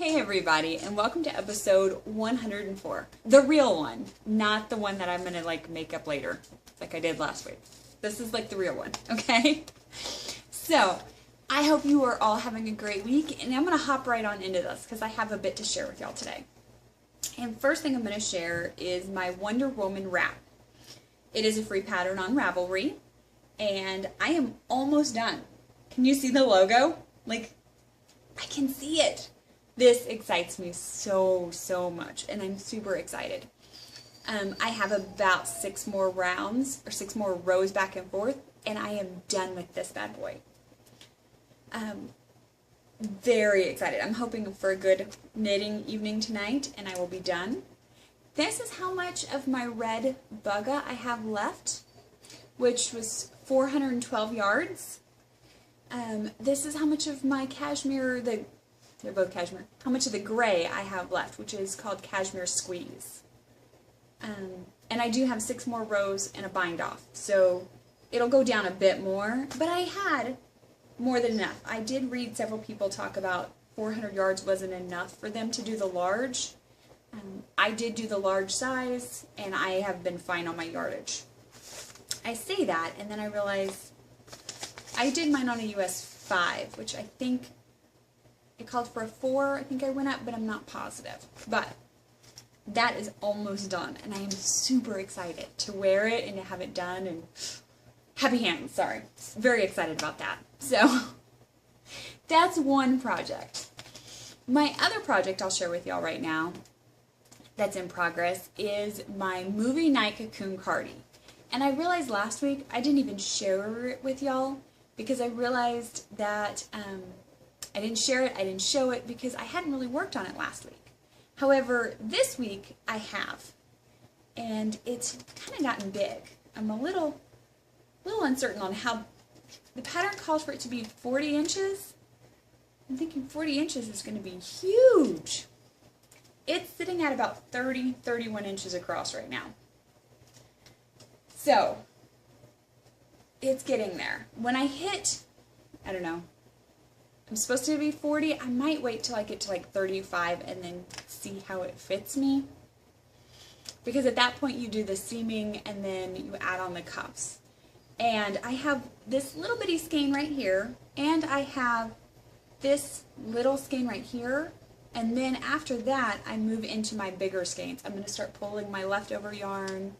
Hey everybody, and welcome to episode 104. The real one, not the one that I'm gonna make up later, like I did last week. This is like the real one, okay? So, I hope you are all having a great week, and I'm gonna hop right on into this because I have a bit to share with y'all today. And first thing I'm gonna share is my Wonder Woman wrap. It is a free pattern on Ravelry, and I am almost done. Can you see the logo? I can see it. This excites me so much, and I'm super excited. I have about 6 more rounds, or 6 more rows back and forth, and I am done with this bad boy. Very excited. I'm hoping for a good knitting evening tonight, and I will be done. This is how much of my red bugga I have left, which was 412 yards. This is how much of my cashmere, they're both cashmere, how much of the gray I have left, which is called Cashmere Squeeze. And I do have 6 more rows and a bind off, so it'll go down a bit more, but I had more than enough. I did read several people talk about 400 yards wasn't enough for them to do the large. I did do the large size, and I have been fine on my yardage. I say that, and then I realize I did mine on a US 5, which I think it called for a 4, I think I went up, but I'm not positive. But that is almost done, and I am super excited to wear it and to have it done, and happy hands, sorry. Very excited about that. So, that's one project. My other project I'll share with y'all right now that's in progress is my movie Night Cocoon Cardi. And I realized last week I didn't even share it with y'all because I realized that I didn't share it, I didn't show it because I hadn't really worked on it last week. However, this week I have, and it's kind of gotten big. I'm a little uncertain on how, the pattern calls for it to be 40 inches. I'm thinking 40 inches is going to be huge. It's sitting at about 31 inches across right now. So, it's getting there. When I hit, I don't know, I'm supposed to be 40. I might wait till I get to 35 and then see how it fits me. Because at that point you do the seaming and then you add on the cuffs. And I have this little bitty skein right here, and I have this little skein right here, and then after that I move into my bigger skeins. I'm going to start pulling my leftover yarn,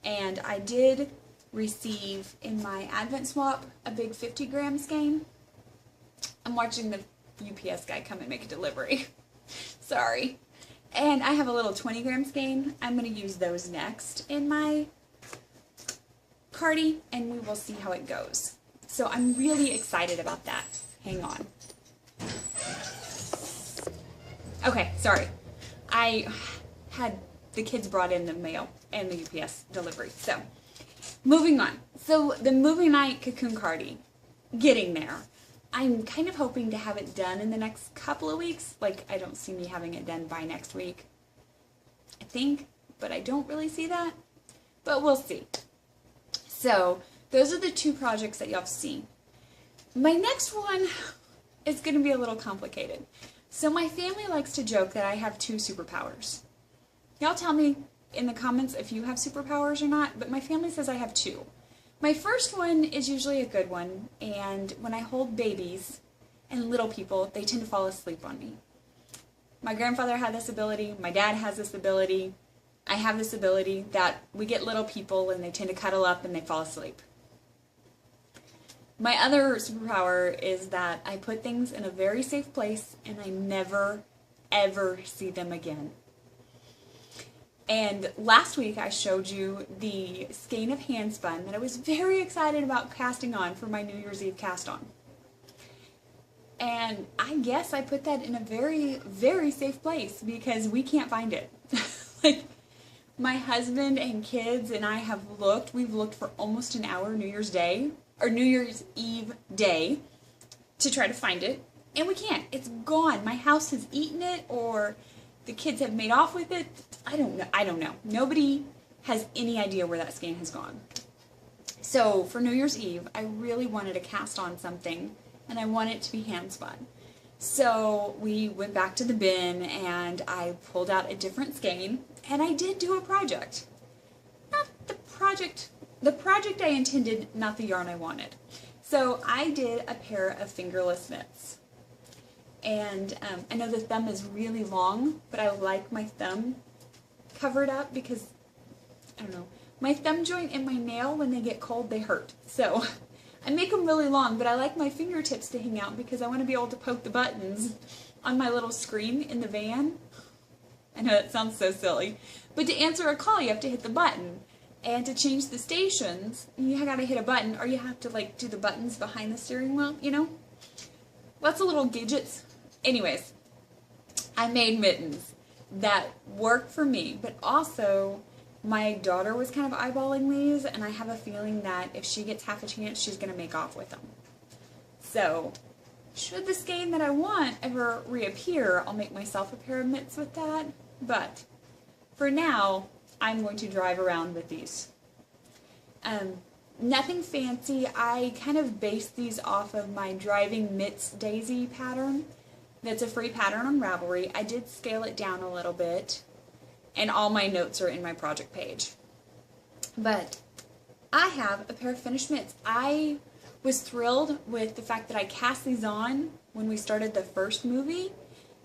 and I did receive in my Advent swap a big 50-gram skein. I'm watching the UPS guy come and make a delivery. Sorry. And I have a little 20-gram skein. I'm going to use those next in my Cardi, and we will see how it goes. So I'm really excited about that. Hang on. Okay, sorry. I had the kids brought in the mail and the UPS delivery. So, moving on. So, the movie Night Cocoon Cardi. Getting there. I'm kind of hoping to have it done in the next couple of weeks. I don't see me having it done by next week. I think, but I don't really see that. But we'll see. So, those are the 2 projects that y'all have seen. My next one is going to be a little complicated. So, my family likes to joke that I have 2 superpowers. Y'all tell me in the comments if you have superpowers or not, but my family says I have 2. My first one is usually a good one, and when I hold babies and little people, they tend to fall asleep on me. My grandfather had this ability, my dad has this ability, I have this ability that we get little people and they tend to cuddle up and they fall asleep. My other superpower is that I put things in a very safe place and I never, ever see them again. And last week I showed you the skein of handspun that I was very excited about casting on for my New Year's Eve cast on. And I guess I put that in a very, very safe place because we can't find it. My husband and kids and I have looked, we've looked for almost an hour New Year's Eve day to try to find it, and we can't. It's gone. My house has eaten it, or the kids have made off with it. I don't know. Nobody has any idea where that skein has gone. So for New Year's Eve, I really wanted to cast on something, and I want it to be hand spun. So we went back to the bin and I pulled out a different skein and I did do a project. Not the project I intended, not the yarn I wanted. So I did a pair of fingerless mitts. And I know the thumb is really long, but I like my thumb covered up because, I don't know, my thumb joint and my nail, when they get cold, they hurt. So I make them really long, but I like my fingertips to hang out because I want to be able to poke the buttons on my little screen in the van. I know that sounds so silly, but to answer a call, you have to hit the button. And to change the stations, you gotta hit a button, or you have to like do the buttons behind the steering wheel, you know? Lots of little gadgets. Anyways, I made mittens that work for me, but also my daughter was kind of eyeballing these, and I have a feeling that if she gets half a chance, she's gonna make off with them. So, should the skein that I want ever reappear, I'll make myself a pair of mitts with that, but for now, I'm going to drive around with these. Nothing fancy. I kind of based these off of my Driving Mitts Daisy pattern. That's a free pattern on Ravelry. I did scale it down a little bit, and all my notes are in my project page. But I have a pair of finished mitts. I was thrilled with the fact that I cast these on when we started the first movie,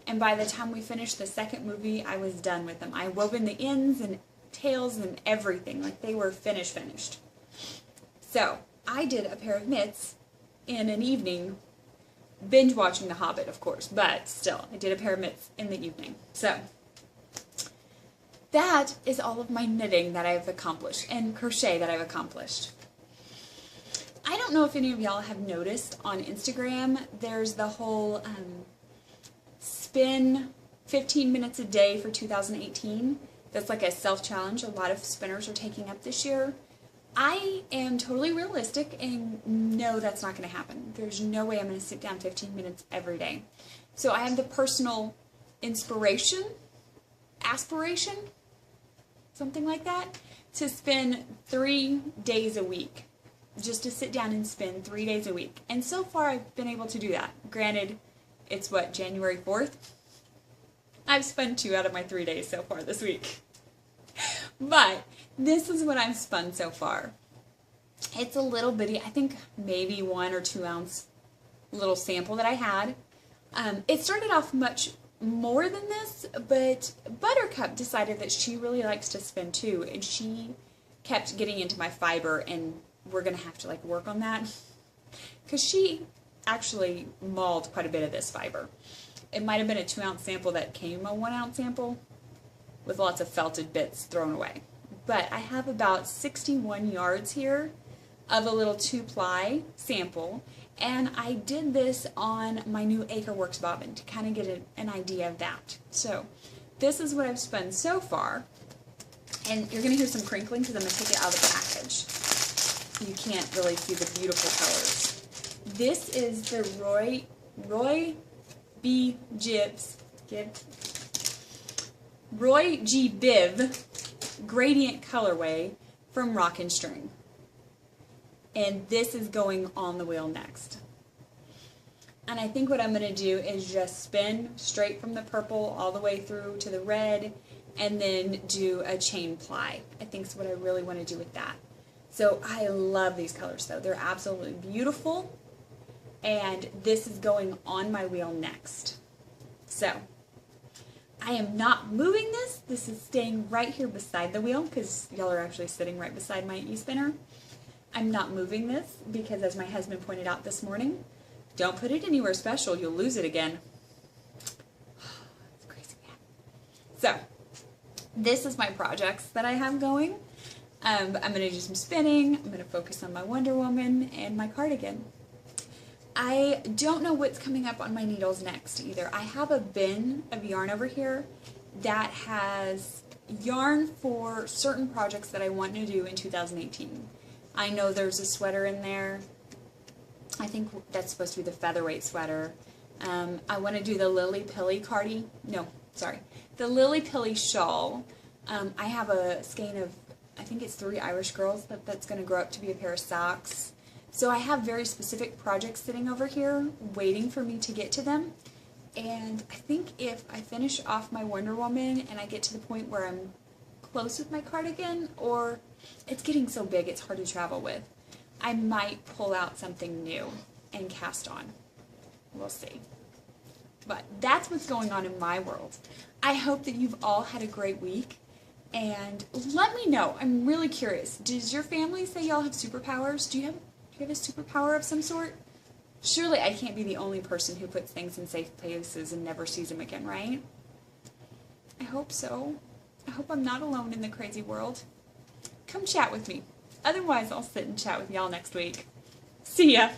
and by the time we finished the second movie, I was done with them. I wove in the ends and tails and everything, like they were finished. So I did a pair of mitts in an evening, binge watching The Hobbit, of course, but still, I did a pair of mitts in the evening. So that is all of my knitting that I've accomplished and crochet that I've accomplished. I don't know if any of y'all have noticed on Instagram, there's the whole spin 15 minutes a day for 2018. That's like a self-challenge a lot of spinners are taking up this year. I am totally realistic and know that's not going to happen. There's no way I'm going to sit down 15 minutes every day. So I have the personal aspiration, something like that, to spend 3 days a week. Just to sit down and spend 3 days a week. And so far I've been able to do that. Granted, it's what, January 4th? I've spent 2 out of my 3 days so far this week. But this is what I've spun so far. It's a little bitty, I think maybe 1 or 2 ounce little sample that I had. It started off much more than this, but Buttercup decided that she really likes to spin too, and she kept getting into my fiber, and we're going to have to like work on that because she actually mauled quite a bit of this fiber. It might have been a 2 ounce sample that came a 1 ounce sample with lots of felted bits thrown away. But I have about 61 yards here of a little 2-ply sample, and I did this on my new Acreworks bobbin to kind of get an idea of that. So this is what I've spun so far, and you're going to hear some crinkling because I'm going to take it out of the package. You can't really see the beautiful colors. This is the Roy G. Biv gradient colorway from Rock and String. And this is going on the wheel next. And I think what I'm going to do is just spin straight from the purple all the way through to the red and then do a chain ply. I think is what I really want to do with that. So I love these colors though. They're absolutely beautiful. And this is going on my wheel next. So I am not moving this. This is staying right here beside the wheel because y'all are actually sitting right beside my e-spinner. I'm not moving this because, as my husband pointed out this morning, don't put it anywhere special. You'll lose it again. It's crazy, man. So this is my projects that I have going. I'm going to do some spinning. I'm going to focus on my Wonder Woman and my cardigan. I don't know what's coming up on my needles next either. I have a bin of yarn over here that has yarn for certain projects that I want to do in 2018. I know there's a sweater in there. I think that's supposed to be the featherweight sweater. I want to do the Lily Pilly Cardi. No, sorry. The Lily Pilly shawl. I have a skein of, I think it's 3 Irish Girls that's going to grow up to be a pair of socks. So I have very specific projects sitting over here waiting for me to get to them. And I think if I finish off my Wonder Woman and I get to the point where I'm close with my cardigan, or it's getting so big it's hard to travel with, I might pull out something new and cast on. We'll see. But that's what's going on in my world. I hope that you've all had a great week. And let me know. I'm really curious. Does your family say y'all have superpowers? Do you have a superpower of some sort? Surely I can't be the only person who puts things in safe places and never sees them again, right? I hope so. I hope I'm not alone in the crazy world. Come chat with me. Otherwise, I'll sit and chat with y'all next week. See ya!